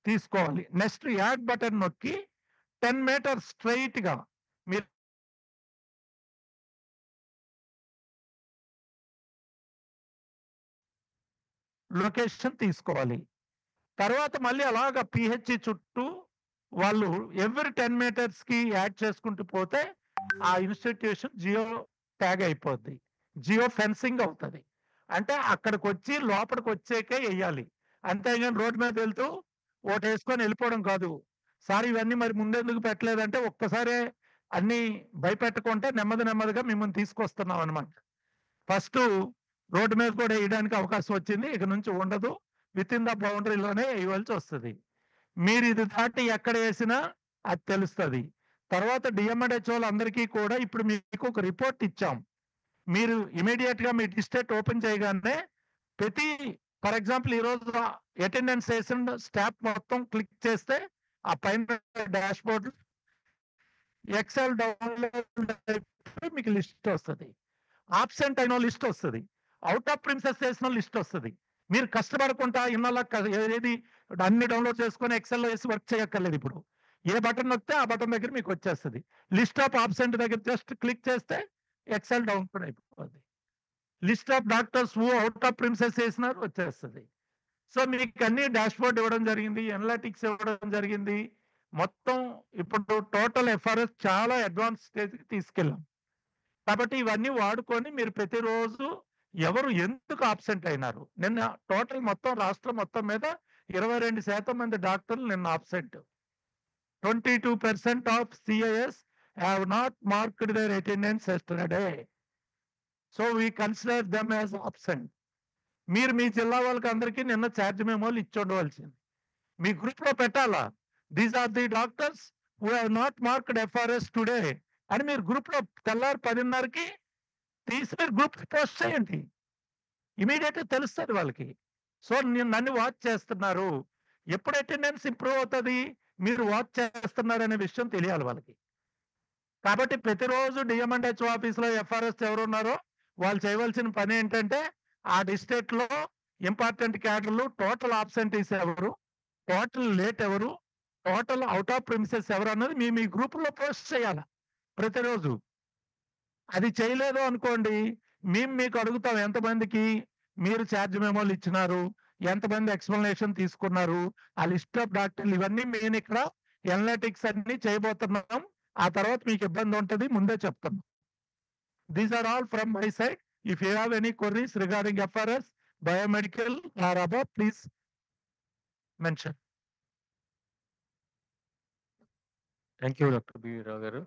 తీసుకోవాలి. Next add button నొక్కి 10 metres స్ట్రెయిట్‌గా మీరు లొకేషన్ తీసుకోవాలి. తర్వాత మళ్ళీ అలాగా పీహెచ్‌ఈ చుట్టూ వాళ్ళు ఎవ్రీ 10 మీటర్స్‌కి యాడ్ చేసుకుంటూ పోతే ఆ ఇన్‌స్టిట్యూషన్ జియో ట్యాగ్ అయిపోద్ది. జియో ఫెన్సింగ్ అవుతది. అంటే అక్కడికొచ్చి లోపలికొచ్చాకే ఎయ్యాలి. అంతేగాని రోడ్డు మీద వెళ్తూ ఓటేసుకొని ఎళ్ళిపోవడం కాదు. సార్ ఇవన్నీ మరి ముందెందుకు పెట్టలేదంటే ఒక్కసారే అన్నీ భయపెట్టకుంటే నెమ్మది నెమ్మదిగా మిమ్మల్ని తీసుకొస్తున్నామనమాట. ఫస్టు రోడ్డు మీద కూడా ఎయడానికి అవకాశం వచ్చింది. ఇక నుంచి ఉండదు. Within the బౌండరీలోనే ఎయవలసొస్తది. మీరిది దాటి ఎక్కడ ఏసినా అది తెలుస్తది. తర్వాత డీఎంఎండ్‌హెచ్ఓలందరికీ కూడా ఇప్పుడు మీకు ఒక రిపోర్ట్ ఇచ్చాం. మీరు ఇమ్మీడియేట్‌గా మీ డిస్ట్రిక్ట్ ఓపెన్ చేయగానే ప్రతి ఫర్ ఎగ్జాంపుల్ ఈరోజు అటెండెన్స్ ఏసిన స్టాఫ్ మొత్తం క్లిక్ చేస్తే ఆ పైన డాష్‌బోర్డ్ ఎక్సెల్ డౌన్‌లోడ్ అయిపోయి మీకు లిస్ట్ వస్తది. ఆబ్సెంట్ అయినోళ్ళ లిస్ట్ వస్తది. ఔట్ ఆఫ్ ప్రిమిసెస్ చేసినోళ్ళ లిస్ట్ వస్తది. మీరు కష్టపడకుండా ఇన్నాళ్ళ ఏది అన్ని డౌన్‌లోడ్ చేసుకొని ఎక్సెల్‌లో ఏసి వర్క్ చేయక్కర్లేదు ఇప్పుడు. ఏ బటన్ నొక్కితే ఆ బటన్ దగ్గర మీకు వచ్చేస్తది. లిస్ట్ ఆఫ్ ఆబ్సెంట్ దగ్గర జస్ట్ క్లిక్ చేస్తే ఎక్సెల్ డౌన్‌లోడ్ అయిపోద్ది. List of doctors who out of premises చేసినారు వచ్చేస్తది. సో మీకన్నీ డాష్‌బోర్డ్ ఇవ్వడం జరిగింది. అనలిటిక్స్ ఇవ్వడం జరిగింది. మొత్తం ఇప్పుడు టోటల్ ఎఫ్ఆర్ఎస్ చాలా అడ్వాన్స్ స్టేజ్‌కి తీసుకెళ్ళాం. కాబట్టి ఇవన్నీ వాడుకొని మీరు ప్రతిరోజు ఎవరు ఎందుకు అబ్సెంట్ అయినారు? నిన్న టోటల్ మొత్తం రాష్ట్రం మొత్తం మీద 22% మంది డాక్టర్లు నిన్న absent. 22% of CIs have not marked their attendance yesterday. So we consider them as absent. మీరు మీ జిల్లా వాళ్ళకందరికీ నిన్న చార్జ్ మెమోలు ఇచ్చుండవలసింది. మీ గ్రూప్‌లో పెట్టాలా? These are the doctors who have not marked FRS today అని మీరు గ్రూప్‌లో తెల్లారి 10:30కి తీసి మీరు గ్రూప్‌కి పోస్ట్ చేయండి. ఇమ్మీడియేట్‌గా తెలుస్తది వాళ్ళకి. సో నన్ను వాచ్ చేస్తున్నారు. ఎప్పుడు అటెండెన్స్ ఇంప్రూవ్ అవుతది? మీరు వాచ్ చేస్తున్నారనే విషయం తెలియాలి వాళ్ళకి. కాబట్టి ప్రతిరోజు డీఎంఎండ్‌హెచ్ఓ ఆఫీస్‌లో ఎఫ్ఆర్ఎస్ ఎవరున్నారో వాళ్ళు చేయవలసిన పనేంటంటే, ఆ డిస్ట్రిక్ట్‌లో ఇంపార్టెంట్ క్యాడర్‌లు టోటల్ అబ్సెంటీస్ ఎవరు? టోటల్ లేట్ ఎవరు? టోటల్ ఔట్ ఆఫ్ ప్రిమిసెస్ ఎవరన్నది మీ మీ గ్రూప్‌లో పోస్ట్ చేయాల ప్రతిరోజు. అది చేయలేదు అనుకోండి, మేము మీకు అడుగుతాం ఎంతమందికి మీరు చార్జ్ మెమోలు ఇచ్చినారు? ఎంతమంది ఎక్స్‌ప్లనేషన్ తీసుకున్నారు? ఆ లిస్ట్ ఆఫ్ డాక్టర్లు ఇవన్నీ నేనిక్కడ అనలిటిక్స్ అన్నీ చేయబోతున్నాం. ఆ తర్వాత మీకు ఇబ్బందుంటది ముందే చెప్తున్నా. These are all from my side. If you have any queries regarding FRS, biomedical or above please mention. Thank you doctor B. Rao గారు.